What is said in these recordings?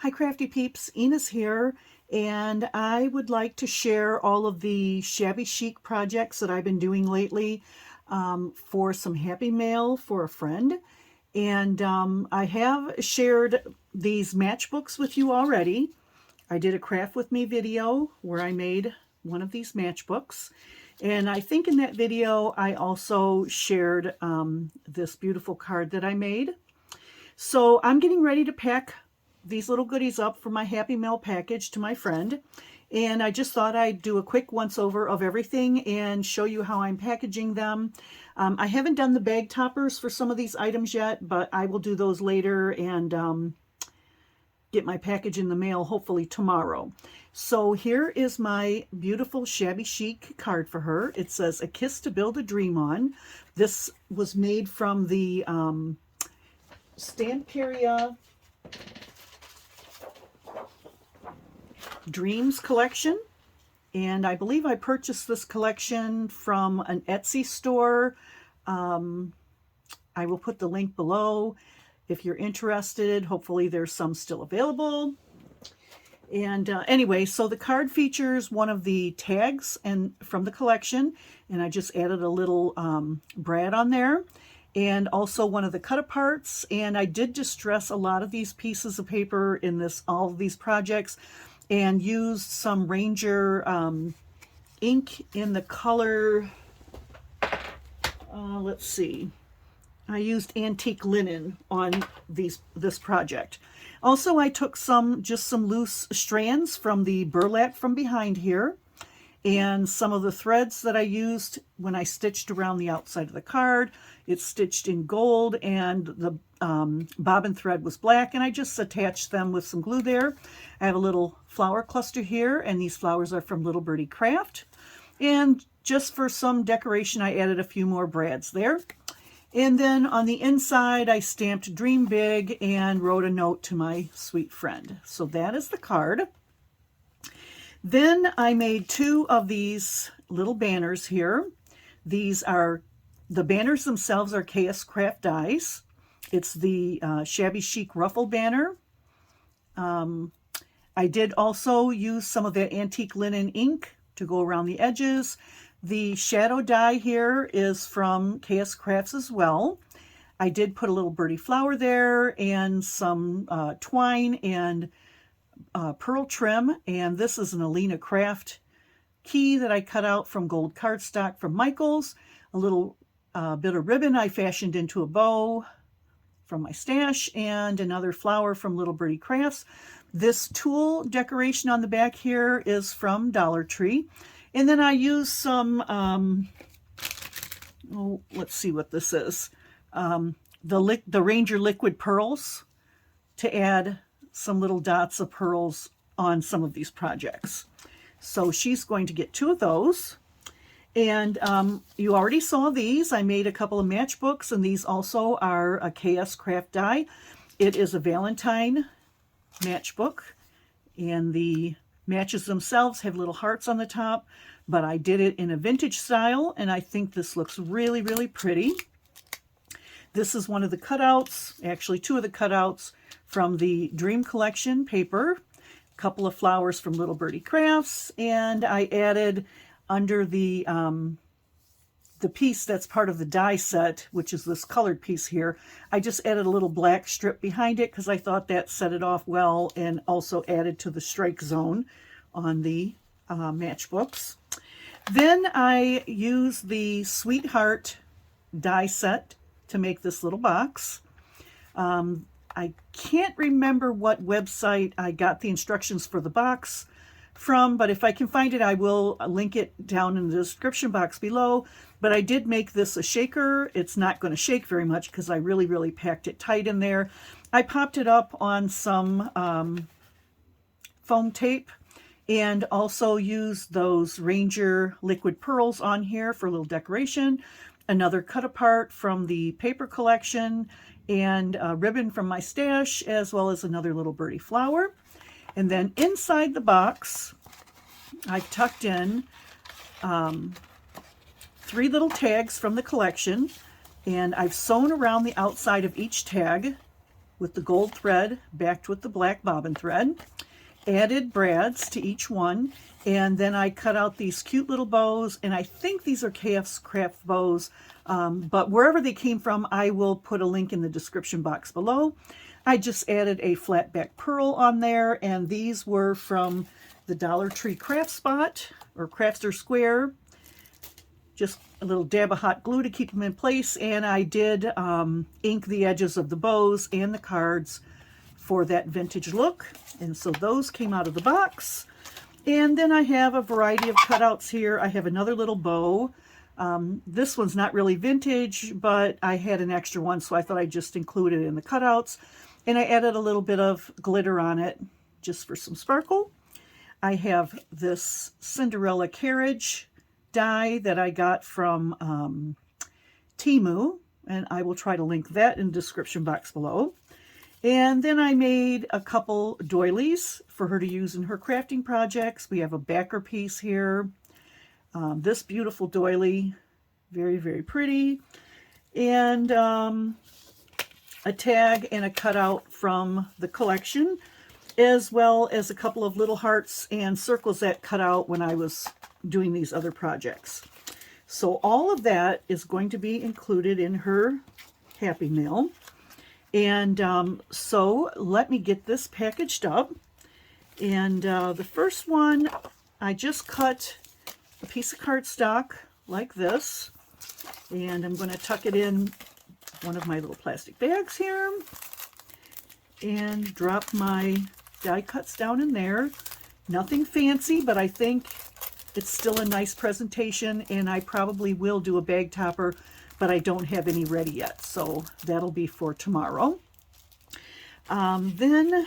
Hi Crafty Peeps, Enis here, and I would like to share all of the Shabby Chic projects that I've been doing lately for some happy mail for a friend. And I have shared these matchbooks with you already. I did a craft with me video where I made one of these matchbooks. And I think in that video I also shared this beautiful card that I made. So I'm getting ready to pack these little goodies up for my Happy Mail package to my friend. And I just thought I'd do a quick once over of everything and show you how I'm packaging them. I haven't done the bag toppers for some of these items yet, but I will do those later and get my package in the mail hopefully tomorrow. So here is my beautiful Shabby Chic card for her. It says, "A Kiss to Build a Dream On." This was made from the Stamperia Dreams collection, and I believe I purchased this collection from an Etsy store. I will put the link below if you're interested. Hopefully there's some still available. And anyway, so the card features one of the tags and from the collection, and I just added a little brad on there, and also one of the cut aparts. And I did distress a lot of these pieces of paper in all of these projects, and used some Ranger ink in the color, let's see, I used antique linen on this project. Also, I took just some loose strands from the burlap from behind here, and some of the threads that I used when I stitched around the outside of the card. It's stitched in gold, and the bobbin thread was black, and I just attached them with some glue there. I have a little flower cluster here, and these flowers are from Little Birdie Craft. And just for some decoration, I added a few more brads there. And then on the inside, I stamped "Dream Big" and wrote a note to my sweet friend. So that is the card. Then I made two of these little banners here. These are, the banners themselves are KSCraft dies. It's the Shabby Chic ruffle banner. I did also use some of that antique linen ink to go around the edges. The shadow die here is from KSCrafts as well. I did put a little birdie flower there and some twine and pearl trim, and this is an Alinacutle key that I cut out from gold cardstock from Michael's. A little bit of ribbon I fashioned into a bow from my stash, and another flower from Little Birdie Crafts. This tulle decoration on the back here is from Dollar Tree. And then I used some, let's see what this is, the Ranger liquid pearls to add some little dots of pearls on some of these projects. So she's going to get two of those. And you already saw these. I made a couple of matchbooks, and these also are a KSCraft die. It is a Valentine matchbook, and the matches themselves have little hearts on the top, but I did it in a vintage style, and I think this looks really, really pretty. This is one of the cutouts, actually two of the cutouts from the Dream Collection paper. A couple of flowers from Little Birdie Crafts, and I added under the piece that's part of the die set, which is this colored piece here, I just added a little black strip behind it because I thought that set it off well, and also added to the strike zone on the matchbooks. Then I used the Sweetheart die set to make this little box. I can't remember what website I got the instructions for the box from, but if I can find it, I will link it down in the description box below. But I did make this a shaker. It's not going to shake very much because I really, really packed it tight in there. I popped it up on some foam tape, and also used those Ranger liquid pearls on here for a little decoration. Another cut apart from the paper collection, and a ribbon from my stash, as well as another little birdie flower. And then inside the box, I've tucked in three little tags from the collection, and I've sewn around the outside of each tag with the gold thread backed with the black bobbin thread. Added brads to each one, and then I cut out these cute little bows, and I think these are KSCraft bows, but wherever they came from, I will put a link in the description box below. I just added a flat back pearl on there, and these were from the Dollar Tree Craft Spot, or Crafter Square. Just a little dab of hot glue to keep them in place, and I did ink the edges of the bows and the cards for that vintage look. And so those came out of the box. And then I have a variety of cutouts here. I have another little bow. This one's not really vintage, but I had an extra one, so I thought I'd just include it in the cutouts. And I added a little bit of glitter on it just for some sparkle. I have this Cinderella carriage die that I got from Temu, and I will try to link that in the description box below. And then I made a couple doilies for her to use in her crafting projects. We have a backer piece here. This beautiful doily, very, very pretty. And a tag and a cutout from the collection, as well as a couple of little hearts and circles that cut out when I was doing these other projects. So all of that is going to be included in her Happy Mail. And so let me get this packaged up. And the first one, I just cut a piece of cardstock like this, and I'm going to tuck it in one of my little plastic bags here and drop my die cuts down in there. Nothing fancy, but I think it's still a nice presentation, and I probably will do a bag topper, but I don't have any ready yet, so that'll be for tomorrow. Then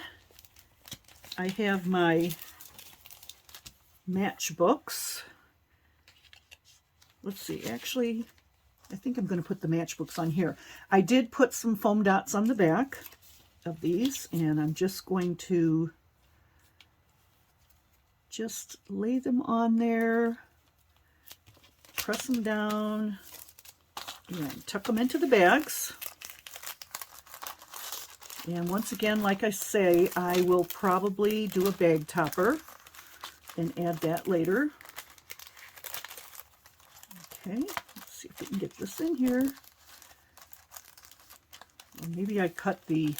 I have my matchbooks. Let's see, actually, I think I'm going to put the matchbooks on here. I did put some foam dots on the back of these, and I'm just going to just lay them on there, press them down, and tuck them into the bags. And once again, like I say, I will probably do a bag topper and add that later. Okay, let's see if we can get this in here. Or maybe I cut the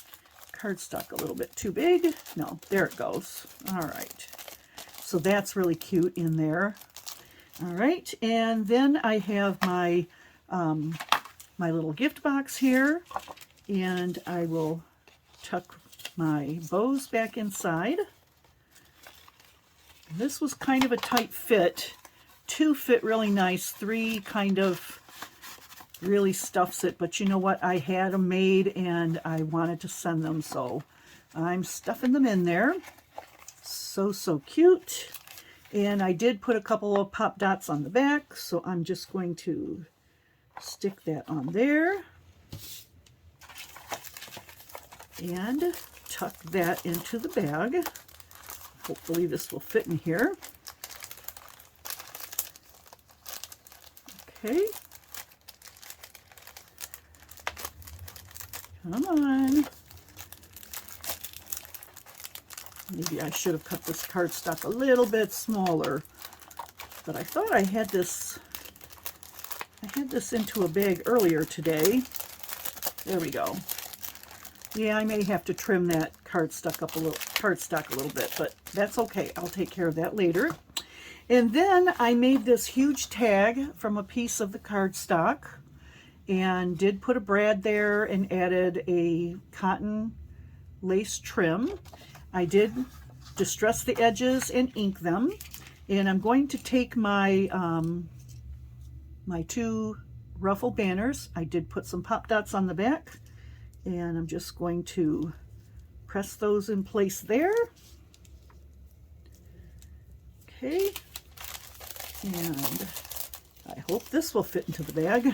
cardstock a little bit too big. No, there it goes. All right. So that's really cute in there. All right, and then I have my my little gift box here, and I will tuck my bows back inside. This was kind of a tight fit. 2 fit really nice. 3 kind of really stuffs it, but you know what? I had them made and I wanted to send them, so I'm stuffing them in there. So, so cute. And I did put a couple of pop dots on the back, so I'm just going to stick that on there and tuck that into the bag. Hopefully this will fit in here. Okay. Come on. Maybe I should have cut this cardstock a little bit smaller, but I thought I had this into a bag earlier today. There we go. Yeah, I may have to trim that cardstock a little bit, but that's okay. I'll take care of that later. And then I made this huge tag from a piece of the cardstock and did put a brad there and added a cotton lace trim. I did distress the edges and ink them. And I'm going to take my my 2 ruffle banners. I did put some pop dots on the back, and I'm just going to press those in place there. Okay, and I hope this will fit into the bag.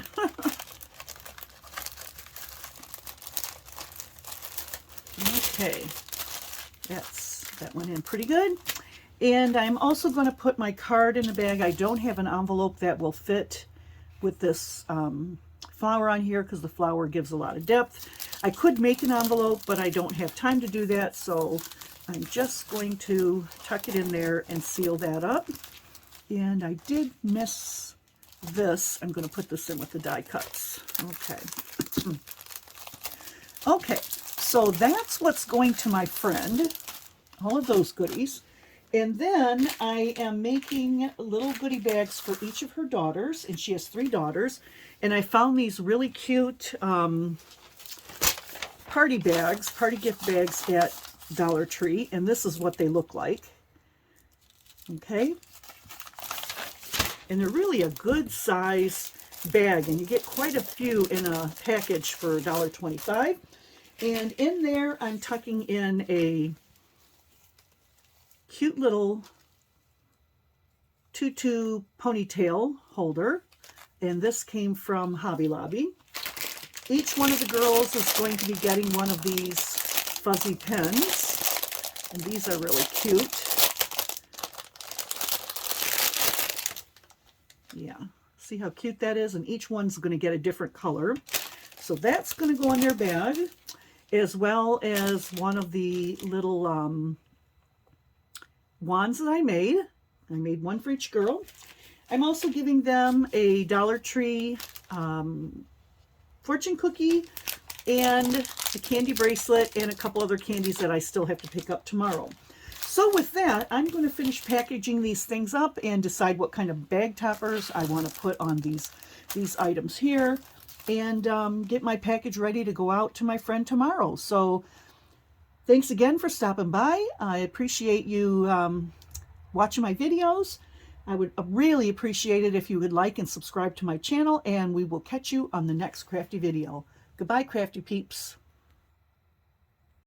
Okay, that went in pretty good. And I'm also going to put my card in the bag. I don't have an envelope that will fit with this flower on here because the flower gives a lot of depth. I could make an envelope, but I don't have time to do that, so I'm just going to tuck it in there and seal that up. And I did miss this. I'm going to put this in with the die cuts. Okay. Okay, so that's what's going to my friend, all of those goodies. And then I am making little goodie bags for each of her daughters, and she has 3 daughters. And I found these really cute party bags, party gift bags at Dollar Tree, and this is what they look like. Okay. And they're really a good size bag, and you get quite a few in a package for $1.25. And in there, I'm tucking in a cute little tutu ponytail holder, and this came from Hobby Lobby. Each one of the girls is going to be getting one of these fuzzy pens, and these are really cute. Yeah, see how cute that is? And each one's going to get a different color. So that's going to go in their bag, as well as one of the little wands that I made. I made one for each girl. I'm also giving them a Dollar Tree fortune cookie and a candy bracelet and a couple other candies that I still have to pick up tomorrow. So with that, I'm going to finish packaging these things up and decide what kind of bag toppers I want to put on these items here, and get my package ready to go out to my friend tomorrow. So thanks again for stopping by. I appreciate you watching my videos. I would really appreciate it if you would like and subscribe to my channel, and we will catch you on the next crafty video. Goodbye, Crafty Peeps.